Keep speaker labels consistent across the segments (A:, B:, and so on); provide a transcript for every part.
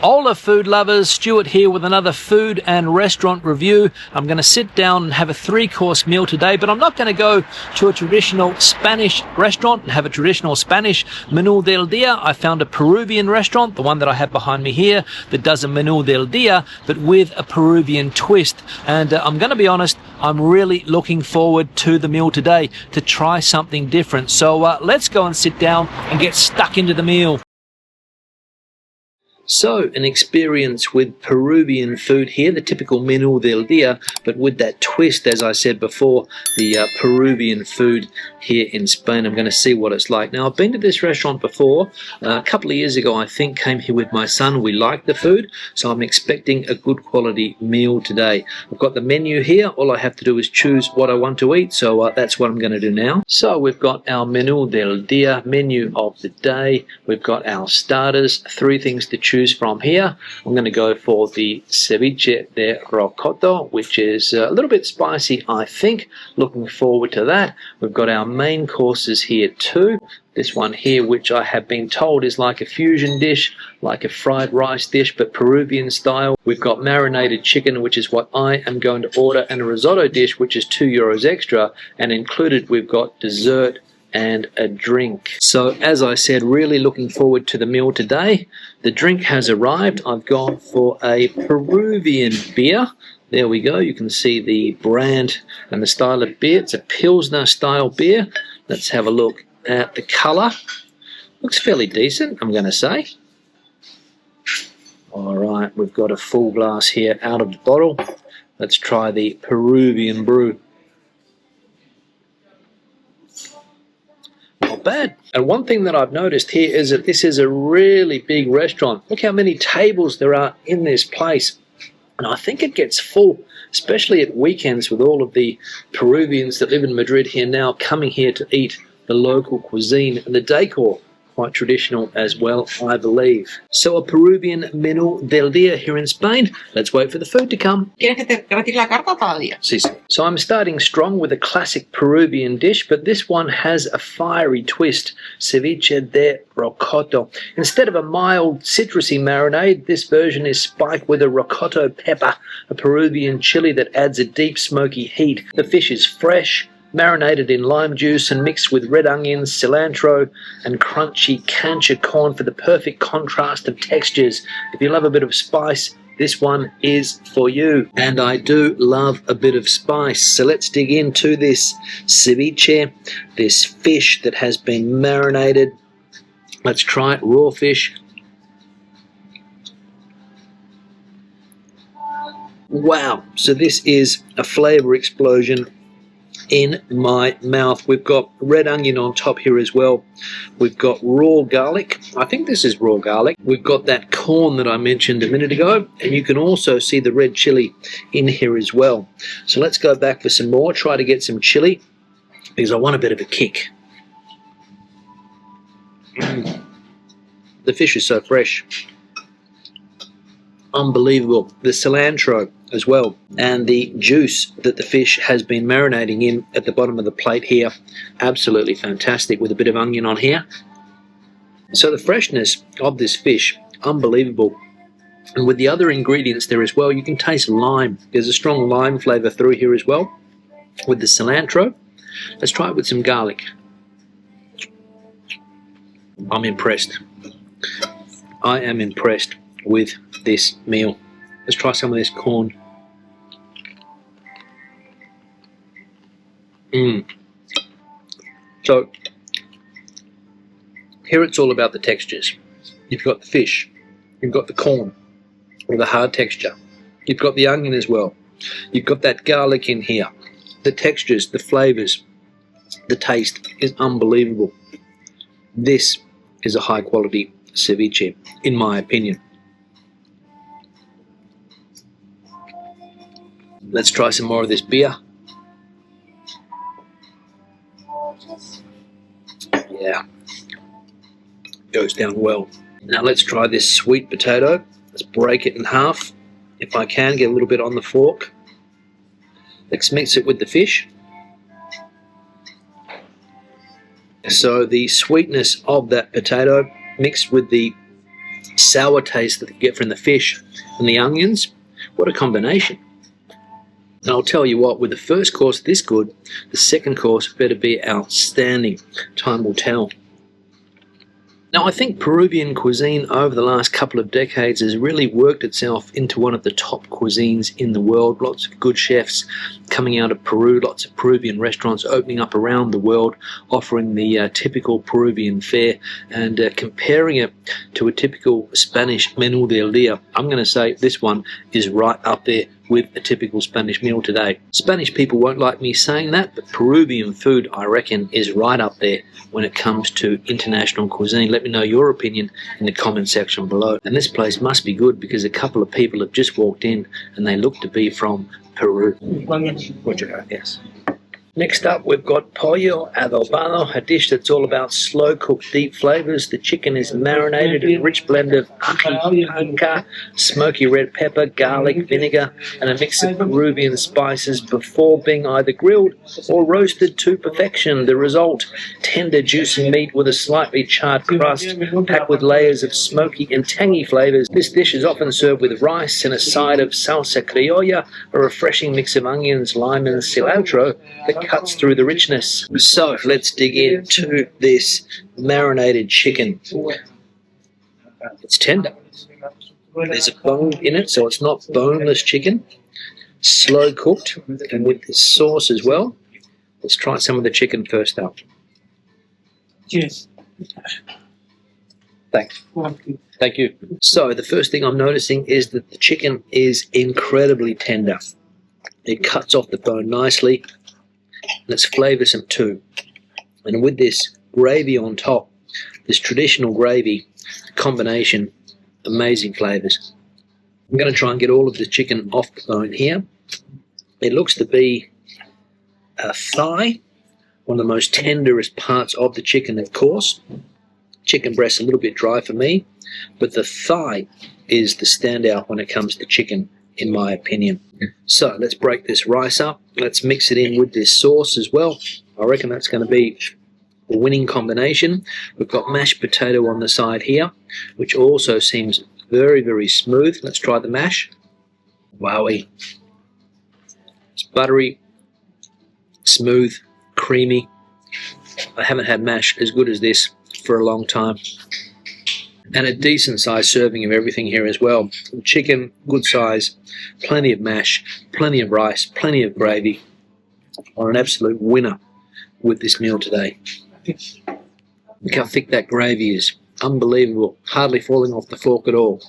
A: Hola food lovers, Stuart here with another food and restaurant review. I'm going to sit down and have a 3-course meal today, but I'm not going to go to a traditional Spanish restaurant and have a traditional Spanish Menú del Día. I found a Peruvian restaurant, the one that I have behind me here, that does a Menú del Día, but with a Peruvian twist. And I'm going to be honest, I'm really looking forward to the meal today to try something different. So let's go and sit down and get stuck into the meal. So, an experience with Peruvian food here, the typical Menú del Día, but with that twist, as I said before, the Peruvian food here in Spain. I'm going to see what it's like. Now, I've been to this restaurant before, a couple of years ago, I think, came here with my son. We liked the food, so I'm expecting a good quality meal today. I've got the menu here. All I have to do is choose what I want to eat, so that's what I'm going to do now. So, we've got our Menú del Día, menu of the day. We've got our starters, 3 things to choose from here. I'm going to go for the ceviche de rocoto, which is a little bit spicy, I think. Looking forward to that. We've got our main courses here too. This one here, which I have been told is like a fusion dish, like a fried rice dish, but Peruvian style. We've got marinated chicken, which is what I am going to order, and a risotto dish, which is €2 extra, and included we've got dessert and a drink. So as I said, really looking forward to the meal today. The drink has arrived. I've gone for a Peruvian beer. There we go. You can see the brand and the style of beer. It's a Pilsner style beer. Let's have a look at the colour. Looks fairly decent, I'm going to say. Alright, we've got a full glass here out of the bottle. Let's try the Peruvian brew. Not bad. And one thing that I've noticed here is that this is a really big restaurant. Look how many tables there are in this place. And I think it gets full, especially at weekends, with all of the Peruvians that live in Madrid here now coming here to eat the local cuisine, and the decor quite traditional as well, I believe. So a Peruvian Menú del Día here in Spain. Let's wait for the food to come. So I'm starting strong with a classic Peruvian dish, but this one has a fiery twist. Ceviche de rocoto. Instead of a mild citrusy marinade, this version is spiked with a rocoto pepper, a Peruvian chili that adds a deep smoky heat. The fish is fresh, marinated in lime juice and mixed with red onions, cilantro and crunchy cancha corn for the perfect contrast of textures. If you love a bit of spice, this one is for you. And I do love a bit of spice. So let's dig into this ceviche, this fish that has been marinated. Let's try it, raw fish. Wow, so this is a flavour explosion in my mouth. We've got red onion on top here as well. We've got raw garlic. I think this is raw garlic. We've got that corn that I mentioned a minute ago, and you can also see the red chili in here as well. So let's go back for some more, try to get some chili, because I want a bit of a kick. The fish is so fresh. Unbelievable. The cilantro as well, and the juice that the fish has been marinating in at the bottom of the plate here, absolutely fantastic, with a bit of onion on here. So the freshness of this fish, unbelievable. And with the other ingredients there as well, you can taste lime. There's a strong lime flavour through here as well with the cilantro. Let's try it with some garlic. I'm impressed. I am impressed with this meal. Let's try some of this corn. So here it's all about the textures. You've got the fish, you've got the corn with a hard texture, you've got the onion as well, you've got that garlic in here. The textures, the flavours, the taste is unbelievable. This is a high quality ceviche, in my opinion. Let's try some more of this beer. Yeah, goes down well. Now let's try this sweet potato. Let's break it in half. If I can, get a little bit on the fork. Let's mix it with the fish. So the sweetness of that potato mixed with the sour taste that you get from the fish and the onions. What a combination. And I'll tell you what, with the first course this good, the second course better be outstanding. Time will tell. Now, I think Peruvian cuisine over the last couple of decades has really worked itself into one of the top cuisines in the world. Lots of good chefs coming out of Peru, lots of Peruvian restaurants opening up around the world, offering the typical Peruvian fare, and comparing it to a typical Spanish Menú del Día. I'm going to say this one is right up there with a typical Spanish meal today. Spanish people won't like me saying that, but Peruvian food, I reckon, is right up there when it comes to international cuisine. Let me know your opinion in the comment section below. And this place must be good because a couple of people have just walked in and they look to be from Peru. Yes. Next up, we've got pollo adobado, a dish that's all about slow-cooked deep flavors. The chicken is marinated in a rich blend of ají, panca, smoky red pepper, garlic, vinegar, and a mix of Peruvian spices before being either grilled or roasted to perfection. The result, tender, juicy meat with a slightly charred crust, packed with layers of smoky and tangy flavors. This dish is often served with rice and a side of salsa criolla, a refreshing mix of onions, lime, and cilantro that cuts through the richness. So let's dig into this marinated chicken. It's tender. There's a bone in it, so it's not boneless chicken. Slow cooked, and with this sauce as well. Let's try some of the chicken first up.
B: Cheers.
A: Thanks. Thank you. So the first thing I'm noticing is that the chicken is incredibly tender. It cuts off the bone nicely. Let's flavour some too. And with this gravy on top, this traditional gravy combination, amazing flavours. I'm going to try and get all of the chicken off the bone here. It looks to be a thigh, one of the most tenderest parts of the chicken, of course. Chicken breast a little bit dry for me, but the thigh is the standout when it comes to chicken, in my opinion. So let's break this rice up. Let's mix it in with this sauce as well. I reckon that's going to be the winning combination. We've got mashed potato on the side here, which also seems very, very smooth. Let's try the mash. Wowie. It's buttery, smooth, creamy. I haven't had mash as good as this for a long time. And a decent sized serving of everything here as well. Chicken, good size, plenty of mash, plenty of rice, plenty of gravy. Or an absolute winner with this meal today. Look how thick that gravy is. Unbelievable. Hardly falling off the fork at all.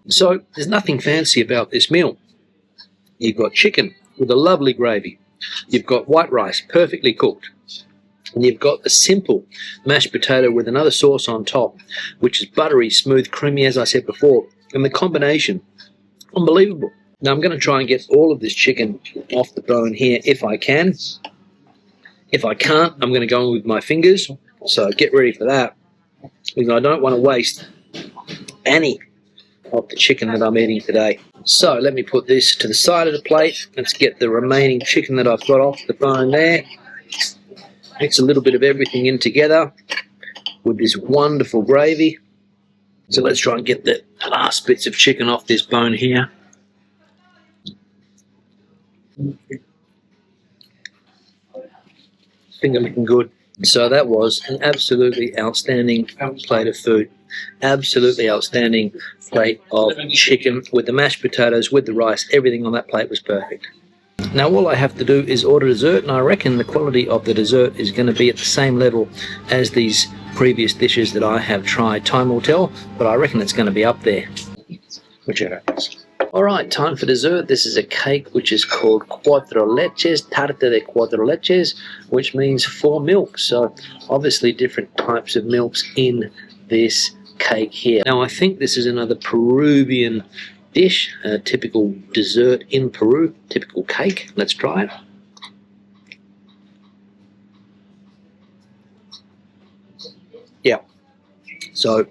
A: So there's nothing fancy about this meal. You've got chicken with a lovely gravy. You've got white rice, perfectly cooked. And you've got a simple mashed potato with another sauce on top, which is buttery, smooth, creamy, as I said before. And the combination, unbelievable. Now I'm going to try and get all of this chicken off the bone here if I can. If I can't, I'm going to go in with my fingers. So get ready for that, because I don't want to waste any of the chicken that I'm eating today. So let me put this to the side of the plate. Let's get the remaining chicken that I've got off the bone there. Mix a little bit of everything in together with this wonderful gravy. So let's try and get the last bits of chicken off this bone here. I think I'm looking good. So that was an absolutely outstanding plate of food. Absolutely outstanding plate of chicken with the mashed potatoes, with the rice. Everything on that plate was perfect. Now all I have to do is order dessert, and I reckon the quality of the dessert is going to be at the same level as these previous dishes that I have tried. Time will tell, but I reckon it's going to be up there. Whichever. Alright, time for dessert. This is a cake which is called cuatro leches, tarta de cuatro leches, which means 4 milks. So obviously different types of milks in this cake here. Now I think this is another Peruvian dish, a typical dessert in Peru, typical cake. Let's try it. Yeah, so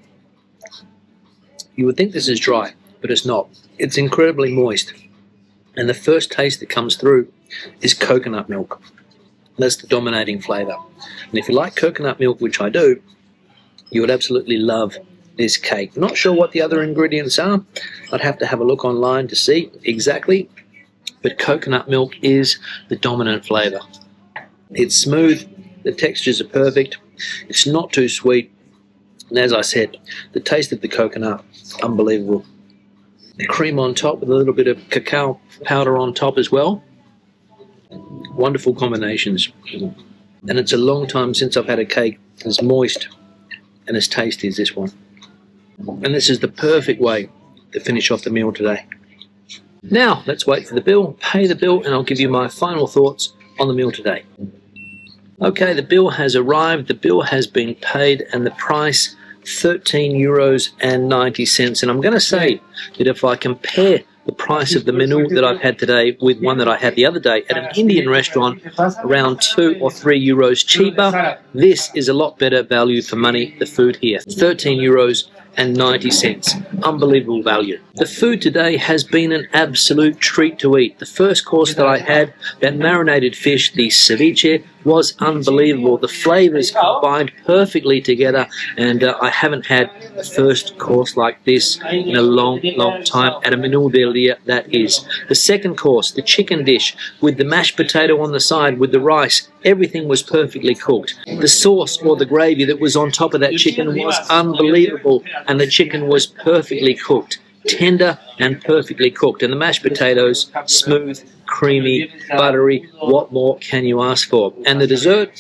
A: you would think this is dry, but it's not. It's incredibly moist, and the first taste that comes through is coconut milk. That's the dominating flavour. And if you like coconut milk, which I do, you would absolutely love this cake. Not sure what the other ingredients are. I'd have to have a look online to see exactly. But coconut milk is the dominant flavour. It's smooth, the textures are perfect, it's not too sweet, and as I said, the taste of the coconut, unbelievable. The cream on top with a little bit of cacao powder on top as well. Wonderful combinations. And it's a long time since I've had a cake as moist and as tasty as this one. And this is the perfect way to finish off the meal today. Now, let's wait for the bill, pay the bill, and I'll give you my final thoughts on the meal today. Okay, the bill has arrived, the bill has been paid, and the price, €13.90. And I'm going to say that if I compare the price of the menu that I've had today with one that I had the other day at an Indian restaurant, around €2 or €3 cheaper, this is a lot better value for money, the food here. €13.90. Unbelievable value. The food today has been an absolute treat to eat. The first course that I had, that marinated fish, the ceviche, was unbelievable. The flavours combined perfectly together, and I haven't had a first course like this in a long time at a Menús del Día, that is. The second course, the chicken dish with the mashed potato on the side with the rice, everything was perfectly cooked. The sauce or the gravy that was on top of that chicken was unbelievable, and the chicken was perfectly cooked, tender and perfectly cooked, and the mashed potatoes smooth, creamy, buttery. What more can you ask for? And the dessert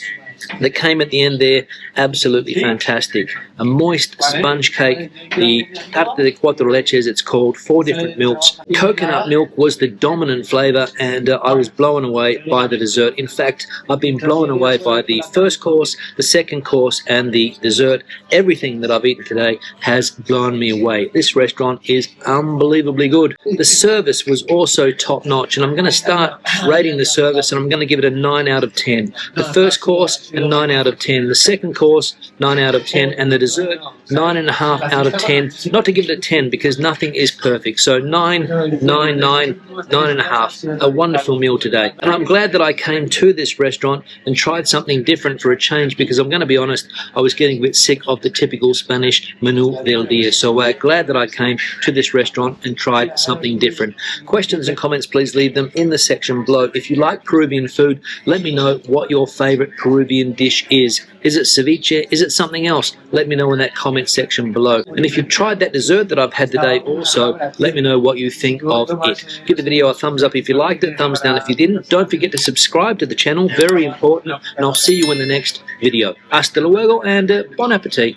A: that came at the end there, absolutely fantastic. A moist sponge cake, the tarta de cuatro leches it's called, 4 different milks. Coconut milk was the dominant flavour, and I was blown away by the dessert. In fact, I've been blown away by the first course, the second course, and the dessert. Everything that I've eaten today has blown me away. This restaurant is unbelievably good. The service was also top-notch, and I'm going to start rating the service, and I'm going to give it a 9 out of 10. The first course, a 9 out of 10. The second course, 9 out of 10. And the dessert, 9.5 out of 10. Not to give it a 10 because nothing is perfect. So 9, 9, 9, 9.5. A wonderful meal today. And I'm glad that I came to this restaurant and tried something different for a change, because I'm going to be honest, I was getting a bit sick of the typical Spanish Menú del Día. So glad that I came to this restaurant and tried something different. Questions and comments, please leave them in the section below. If you like Peruvian food, let me know what your favorite Peruvian dish is. Is it ceviche? Is it something else? Let me know in that comment section below. And if you've tried that dessert that I've had today also, let me know what you think of it. Give the video a thumbs up if you liked it, thumbs down if you didn't. Don't forget to subscribe to the channel, very important, and I'll see you in the next video. Hasta luego and bon appetit.